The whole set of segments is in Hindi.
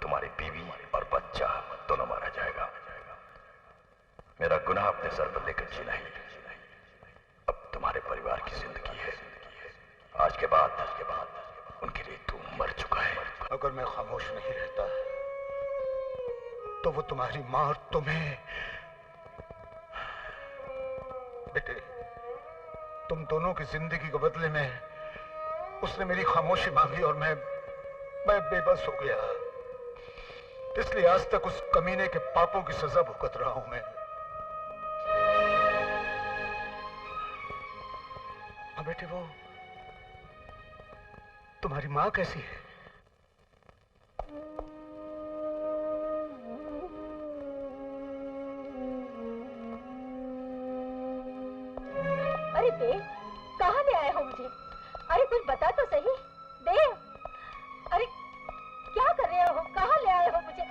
तुम्हारी बीवी और बच्चा दोनों मारा जाएगा। मेरा गुनाह अपने सर पर लेकर जीना ही अब तुम्हारे परिवार की जिंदगी है। आज के बाद उनके लिए तू मर चुका है। अगर मैं खामोश नहीं रहता तो वो तुम्हारी मां और तुम्हें। बेटे, तुम दोनों की जिंदगी के बदले में उसने मेरी खामोशी मांगी और मैं बेबस हो गया। इसलिए आज तक उस कमीने के पापों की सजा भुगत रहा हूं मैं। हाँ बेटे, वो तुम्हारी मां कैसी है? अरे देव, कहाँ ले आए हो मुझे? अरे कुछ बता तो सही देव। अरे क्या कर रहे हो? कहाँ ले आए हो मुझे?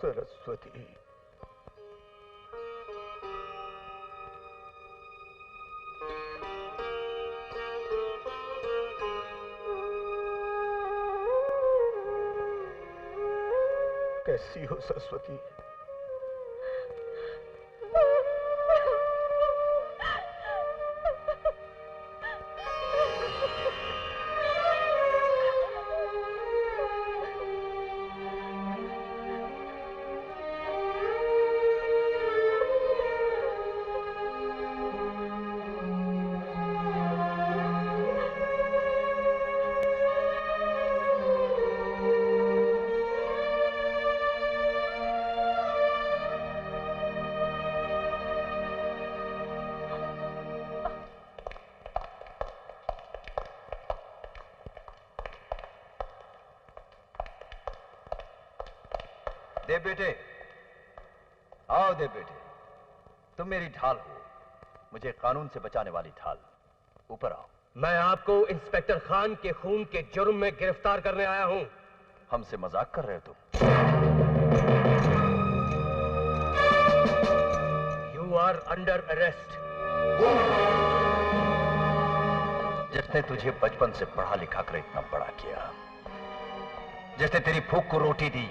सरस्वती, कैसी हो सरस्वती? देव बेटे, आओ देव बेटे, तुम मेरी ढाल हो, मुझे कानून से बचाने वाली ढाल। ऊपर आओ। मैं आपको इंस्पेक्टर खान के खून के जुर्म में गिरफ्तार करने आया हूं। हमसे मजाक कर रहे हो तुम? You are under arrest. जिसने तुझे बचपन से पढ़ा लिखा कर इतना बड़ा किया, जिसने तेरी भूख को रोटी दी,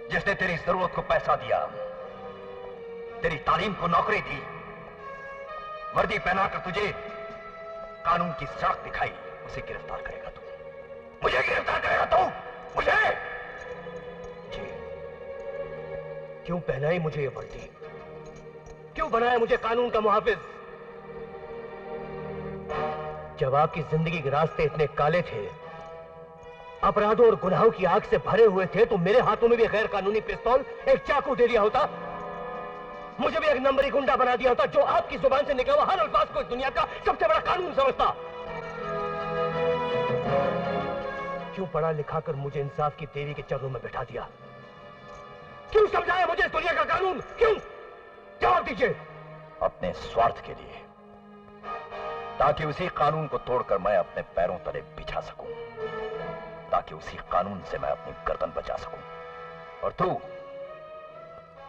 जिसने तेरी जरूरत को पैसा दिया, तेरी तालीम को नौकरी दी, वर्दी पहनाकर तुझे कानून की सड़क दिखाई, उसे गिरफ्तार करेगा तू? मुझे गिरफ्तार करेगा तू? मुझे? जी। क्यों पहनाई मुझे ये वर्दी? क्यों बनाया मुझे कानून का मुहाफिज? जब आपकी जिंदगी के रास्ते इतने काले थे, अपराधों और गुनाहों की आग से भरे हुए थे, तो मेरे हाथों में भी गैर कानूनी पिस्तौल, एक चाकू दे दिया होता। मुझे भी एक नंबरी गुंडा बना दिया होता, जो आपकी जुबान से निकला हुआ हर अल्फाज को इस दुनिया का सबसे बड़ा कानून समझता। क्यों पढ़ा लिखा कर मुझे इंसाफ की देवी के चरणों में बैठा दिया? क्यों समझाया मुझे इस दुनिया का कानून? क्यों? जवाब दीजिए। अपने स्वार्थ के लिए, ताकि उसी कानून को तोड़कर मैं अपने पैरों तले बिछा सकूं, ताकि उसी कानून से मैं अपनी गर्दन बचा सकूं। और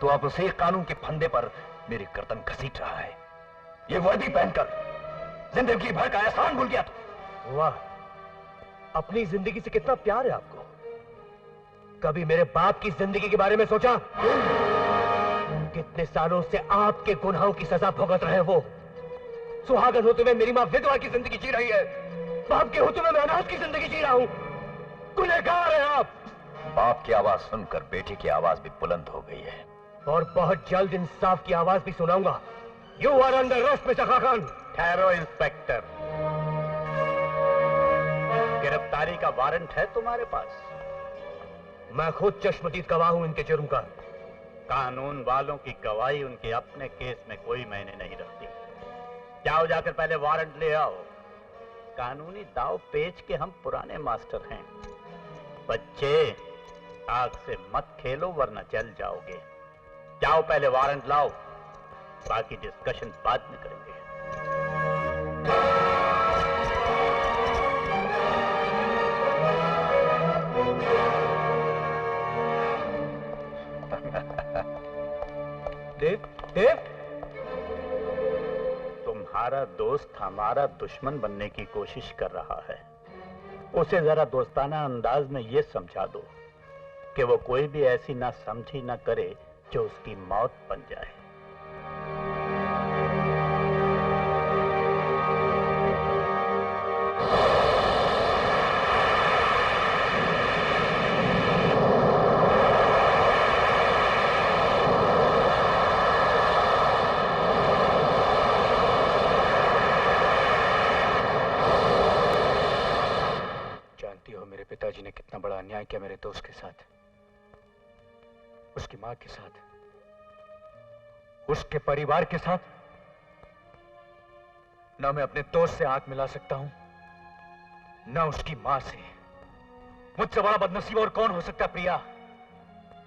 तू अब उसी कानून के फंदे पर मेरी गर्दन घसीट रहा है। ये वर्दी पहनकर जिंदगी भर का एहसान भूल गया तू। वाह, अपनी जिंदगी से कितना प्यार है आपको। कभी मेरे बाप की जिंदगी के बारे में सोचा? कितने सालों से आपके गुनाहों की सजा भुगत रहे वो। सुहागन होते हुए मेरी मां विधवा की जिंदगी जी रही है, बाप के होते हुए मैं अनाथ की जिंदगी जी रहा हूं। गुनहगार हैं आप। बाप की आवाज सुनकर बेटी की आवाज भी बुलंद हो गई है, और बहुत जल्द इंसाफ की आवाज भी सुनाऊंगा। You are under arrest mister Khan. ठहरो इंस्पेक्टर, गिरफ्तारी का वारंट है तुम्हारे पास? मैं खुद चश्मदीद गवाह हूं इनके जुर्म का। कानून वालों की गवाही उनके अपने केस में कोई मायने नहीं रखती। जाओ, जाकर पहले वारंट ले आओ। कानूनी दाव पेच के हम पुराने मास्टर हैं। बच्चे, आग से मत खेलो वरना जल जाओगे। जाओ, पहले वारंट लाओ, बाकी डिस्कशन बाद में करेंगे। देव, तुम्हारा दोस्त हमारा दुश्मन बनने की कोशिश कर रहा है। उसे जरा दोस्ताना अंदाज में यह समझा दो कि वो कोई भी ऐसी ना समझी ना करे जो उसकी मौत बन जाए। पिताजी ने कितना बड़ा अन्याय किया मेरे दोस्त के साथ, उसकी मां के साथ, उसके परिवार के साथ। ना मैं अपने दोस्त से हाथ मिला सकता हूं, ना उसकी मां से। मुझसे बड़ा बदनसीब और कौन हो सकता है प्रिया,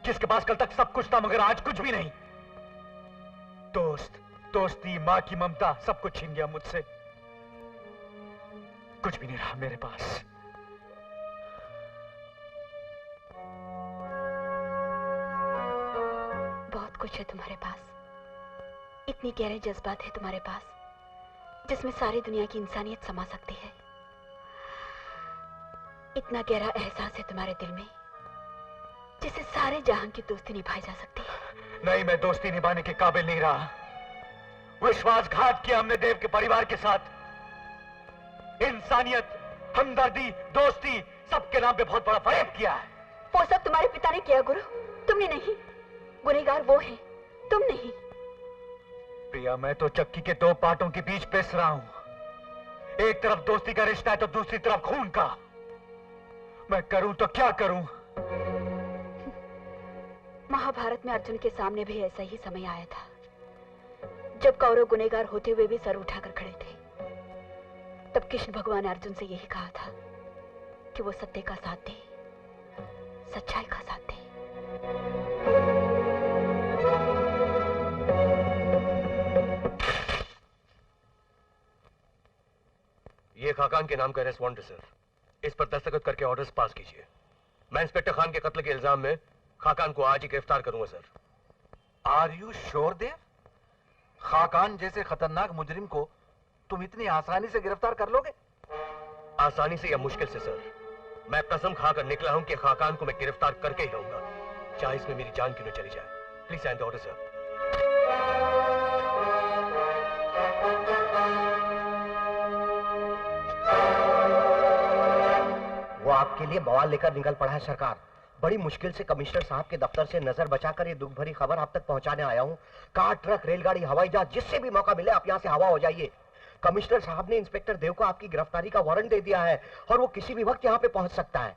जिसके पास कल तक सब कुछ था मगर आज कुछ भी नहीं। दोस्त, दोस्ती, मां की ममता, सब कुछ छीन गया मुझसे। कुछ भी नहीं रहा मेरे पास। बहुत कुछ है तुम्हारे पास, इतनी गहरे जज्बात है तुम्हारे पास जिसमें सारी दुनिया की इंसानियत समा सकती है। इतना गहरा एहसास है तुम्हारे दिल में जिससे सारे जहां की दोस्ती निभाई जा सकती है। नहीं, मैं दोस्ती निभाने के काबिल नहीं रहा। विश्वासघात किया हमने देव के परिवार के साथ। इंसानियत, हमदर्दी, दोस्ती, सबके नाम पे बहुत बड़ा फरेब किया है। वो सब तुम्हारे पिता ने किया गुरु, तुमने नहीं। गुनहगार वो है, तुम नहीं। प्रिया, मैं तो चक्की के दो पाटों के बीच पिस रहा हूं। एक तरफ दोस्ती का रिश्ता है तो दूसरी तरफ खून का। मैं करूं तो क्या करूं? महाभारत में अर्जुन के सामने भी ऐसा ही समय आया था जब कौरव गुनहगार होते हुए भी सर उठाकर खड़े थे। तब कृष्ण भगवान ने अर्जुन से यही कहा था कि वो सत्य का साथ दे, सच्चाई का साथ दे। ये खाकान के नाम का अरेस्ट वारंट है सर। इस पर दस्तखत करके ऑर्डर्स पास कीजिए। मैं इंस्पेक्टर खान के कत्ल के इल्जाम में खाकान को आज ही गिरफ्तार करूंगा सर। आर यू श्योर देव? खाकान जैसे खतरनाक मुजरिम को तुम इतनी आसानी से गिरफ्तार कर लोगे? आसानी से या मुश्किल से सर, मैं कसम खाकर निकला हूं कि खाकान को मैं गिरफ्तार करके ही रहूंगा, चाहे इसमें मेरी जान क्यों न चली जाए। Please sign the order sir. वो आपके लिए बवाल लेकर निकल पड़ा है सरकार। बड़ी मुश्किल से कमिश्नर साहब के दफ्तर से नजर बचाकर ये दुख भरी खबर आप तक पहुंचाने आया हूं। कार, ट्रक, रेलगाड़ी, हवाई जहाज, जिससे भी मौका मिले आप यहां से हवा हो जाइए। कमिश्नर साहब ने इंस्पेक्टर देव को आपकी गिरफ्तारी का वारंट दे दिया है और वो किसी भी वक्त यहां पे पहुंच सकता है।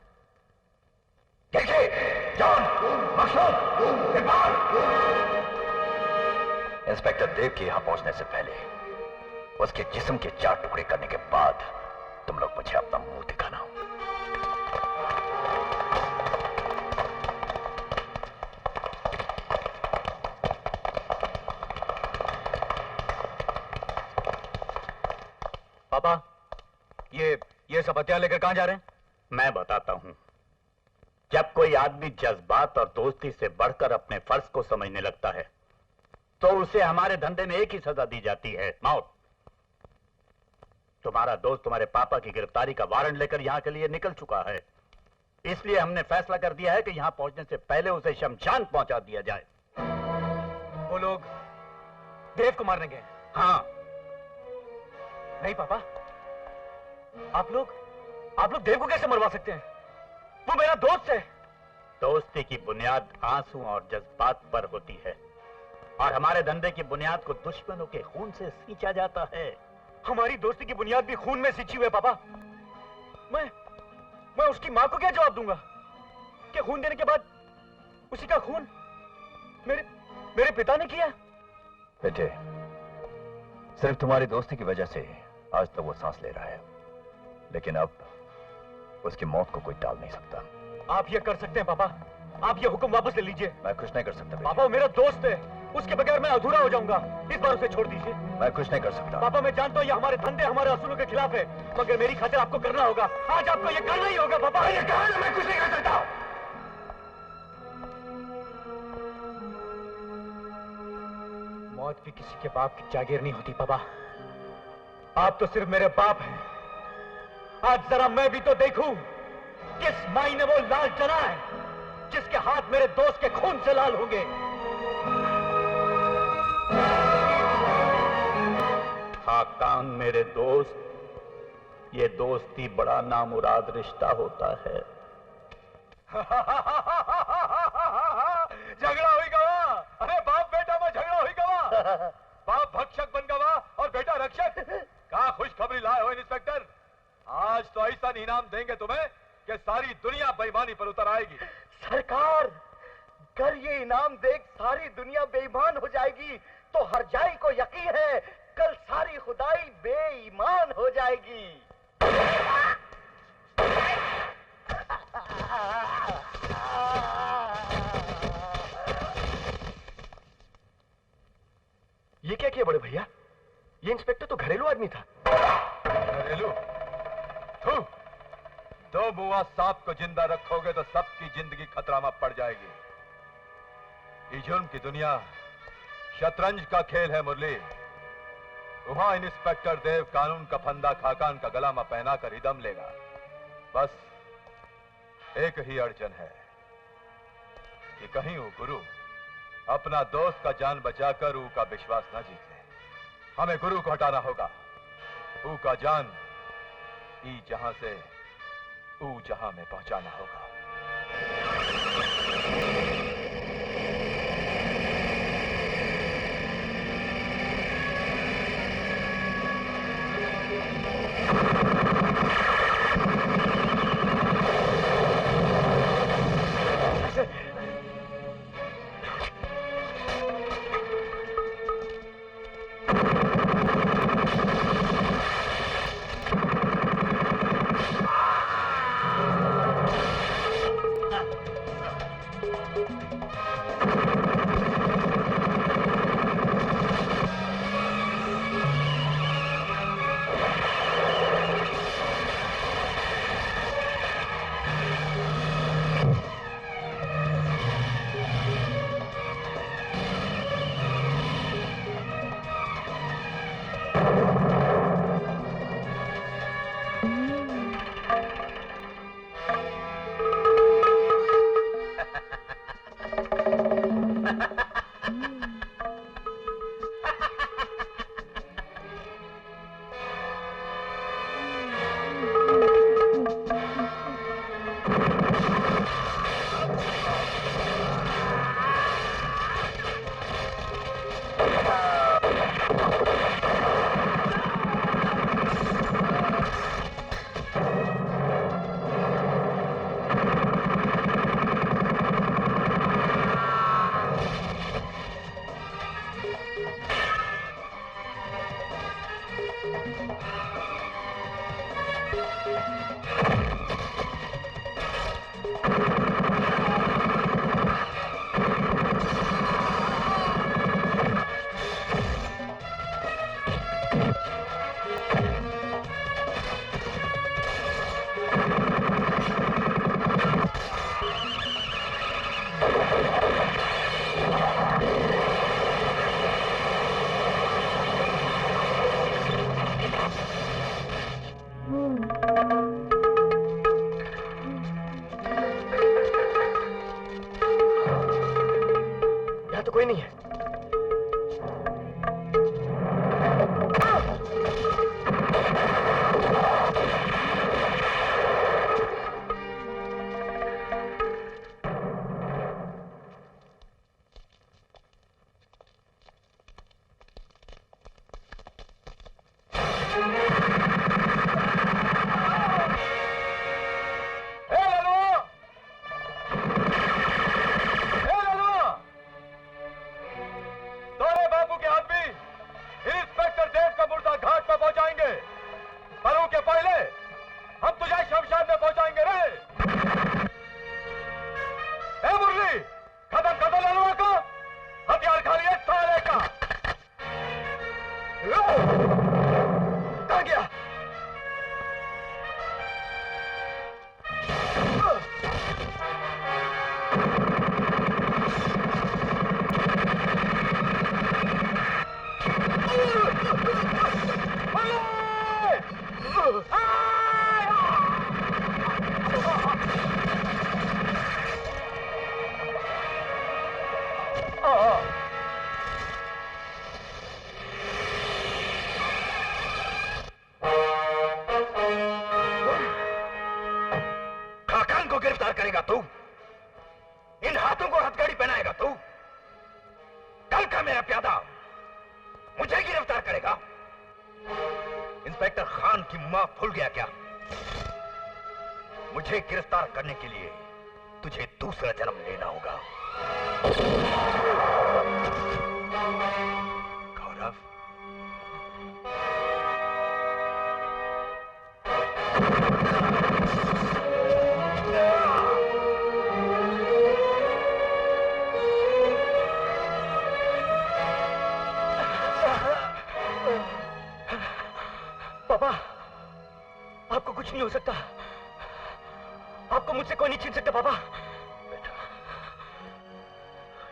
इंस्पेक्टर देव के यहां पहुंचने से पहले उसके जिस्म के 4 टुकड़े करने के बाद तुम लोग मुझे अपना मुंह दिखाना। पापा, ये सब हथियार लेकर कहां जा रहे हैं? मैं बताता हूं। जब कोई आदमी जज्बात और दोस्ती से बढ़कर अपने फर्ज को समझने लगता है तो उसे हमारे धंधे में एक ही सजा दी जाती है, मौत। तुम्हारा दोस्त तुम्हारे पापा की गिरफ्तारी का वारंट लेकर यहां के लिए निकल चुका है, इसलिए हमने फैसला कर दिया है कि यहां पहुंचने से पहले उसे शमशान पहुंचा दिया जाए। वो लोग देव को मारने गए? हाँ। नहीं पापा, आप लोग देव को कैसे मरवा सकते हैं? वो मेरा दोस्त है। दोस्ती की बुनियाद आंसू और जज्बात पर होती है और हमारे धंधे की बुनियाद को दुश्मनों के खून से सींचा जाता है। हमारी दोस्ती की बुनियाद भी खून में सींची हुई है पापा। मैं उसकी मां को क्या जवाब दूंगा कि खून देने के बाद उसी का खून मेरे पिता ने किया? बेटे, सिर्फ तुम्हारी दोस्ती की वजह से आज तो वो सांस ले रहा है, लेकिन अब उसकी मौत को कोई टाल नहीं सकता। आप ये कर सकते हैं पापा, आप ये हुक्म वापस ले लीजिए। मैं कुछ नहीं कर सकता बेटे। पापा, वो मेरा दोस्त है, उसके बगैर मैं अधूरा हो जाऊंगा। इस बार उसे छोड़ दीजिए। मैं कुछ नहीं कर सकता। पापा, मैं जानता हूँ ये हमारे धंधे, हमारे असूलों के खिलाफ है, मगर मेरी खातिर आपको करना होगा। आज आपको ये करना ही होगा पापा। ये कहा ना, मैं कुछ नहीं कर सकता। औलाद भी किसी के बाप की जागीर नहीं होती पापा। आप तो सिर्फ मेरे बाप हैं। आज जरा मैं भी तो देखूं किस माई ने वो लाल जला है जिसके हाथ मेरे दोस्त के खून से लाल होंगे। खाकान मेरे दोस्त, ये दोस्ती बड़ा नामुराद रिश्ता होता है। झगड़ा हुई गवा। अरे बाप बेटा में झगड़ा हुई गवा। बाप भक्षक बन गवा और बेटा रक्षक। क्या खुशखबरी लाए हो इंस्पेक्टर? आज तो ऐसा इनाम देंगे तुम्हें कि सारी दुनिया बेईमानी पर उतर आएगी। सरकार, अगर ये इनाम देख सारी दुनिया बेईमान हो जाएगी तो हरजाई को यकीन है कल सारी खुदाई बेईमान हो जाएगी। ये क्या किया बड़े भैया? ये इंस्पेक्टर तो घरेलू आदमी था। घरेलू? दो मुआ सांप को जिंदा रखोगे तो सबकी जिंदगी खतरा में पड़ जाएगी। ये जुर्म की दुनिया शतरंज का खेल है मुरली। वहां इंस्पेक्टर देव कानून का फंदा खाकान का गला में पहना कर ही दम लेगा। बस एक ही अड़चन है कि कहीं वो गुरु अपना दोस्त का जान बचाकर ऊ का विश्वास न जीत ले। हमें गुरु को हटाना होगा। ऊ का जान ई जहां से ऊ जहां में पहुंचाना होगा। यहाँ तो कोई नहीं है। करेगा तू? इन हाथों को हथकड़ी पहनाएगा तू? कल का मेरा प्यादा मुझे गिरफ्तार करेगा? इंस्पेक्टर खान की मां भूल गया क्या? मुझे गिरफ्तार करने के लिए तुझे दूसरा जन्म लेना होगा। गौरव, पापा, आपको कुछ नहीं हो सकता। आपको मुझसे कोई नहीं छीन सकता पापा। बेटा,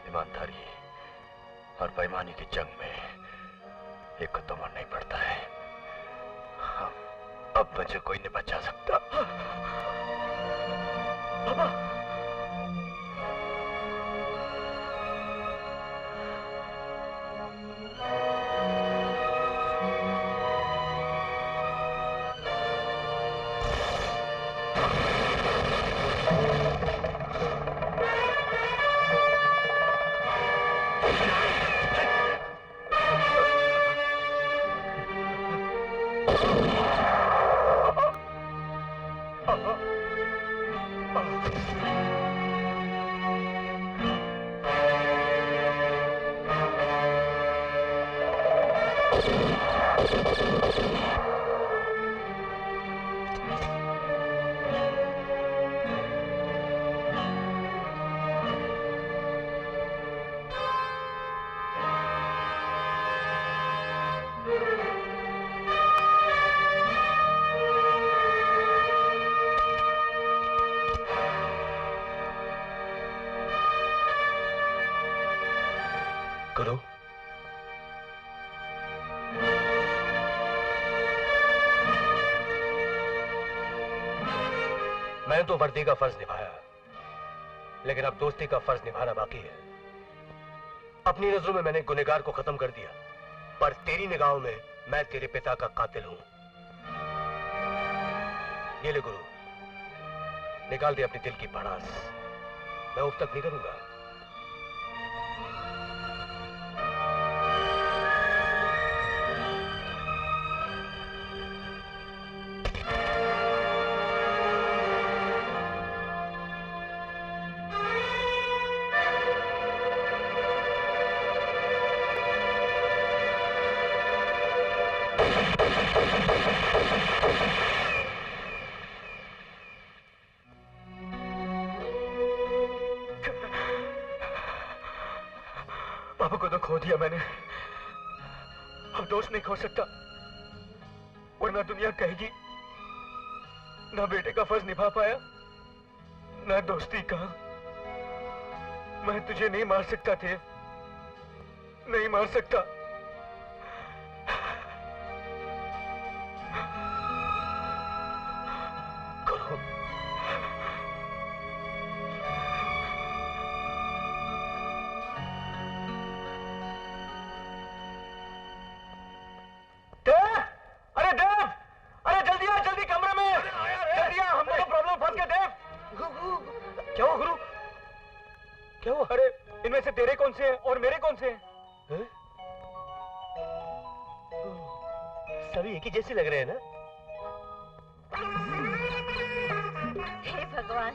ईमानदारी और बेईमानी की जंग में एक को तो मरना ही पड़ता है। अब मुझे कोई नहीं बचा सकता। पापा, गुरु, मैं तो वर्दी का फर्ज निभाया, लेकिन अब दोस्ती का फर्ज निभाना बाकी है। अपनी नजरों में मैंने गुनहगार को खत्म कर दिया, पर तेरी निगाहों में मैं तेरे पिता का कातिल हूं। ये ले गुरु, निकाल दे अपने दिल की भड़ास। मैं उफ तक नहीं करूंगा। पापा को तो खो दिया मैंने, अब दोस्त नहीं खो सकता, वरना दुनिया कहेगी ना बेटे का फर्ज निभा पाया ना दोस्ती का। मैं तुझे नहीं मार सकता थे, नहीं मार सकता। गुरु, क्या हुआ? अरे इनमें से तेरे कौन से हैं और मेरे कौन से हैं? सभी एक ही जैसे लग रहे हैं ना? हे भगवान,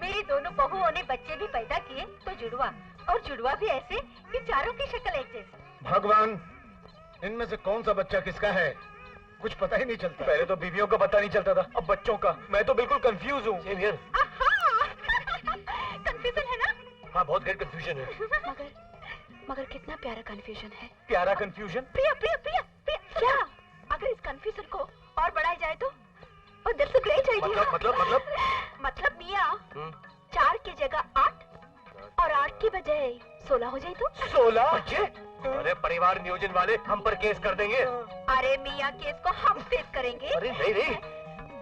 मेरी दोनों बहुओं ने बच्चे भी पैदा किए तो जुड़वा, और जुड़वा भी ऐसे कि चारों की शक्ल एक जैसी। भगवान, इनमें से कौन सा बच्चा किसका है कुछ पता ही नहीं चलता। पहले तो बीवियों का पता नहीं चलता था, अब बच्चों का। मैं तो बिल्कुल कंफ्यूज हूँ। कंफ्यूजन है ना? हाँ, बहुत गैर कंफ्यूजन है। मगर कितना प्यारा कंफ्यूजन है। प्यारा कंफ्यूजन? प्रिया प्रिया प्रिया प्रिया, क्या अगर इस कंफ्यूजन को और बढ़ाया जाए तो? और दैट्स अ ग्रेट आइडिया। मतलब मियां 4 की जगह 8 और 8 की बजाय 16 हो जाए तो? 16 बच्चे? अरे परिवार नियोजन वाले हम पर केस कर देंगे। अरे मियां, केस को हम फेस करेंगे। अरे नहीं नहीं,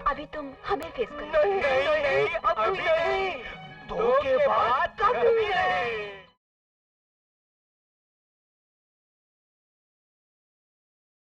अभी तुम हमें फेस करो। नहीं, अभी नहीं, 2 के बाद कभी नहीं।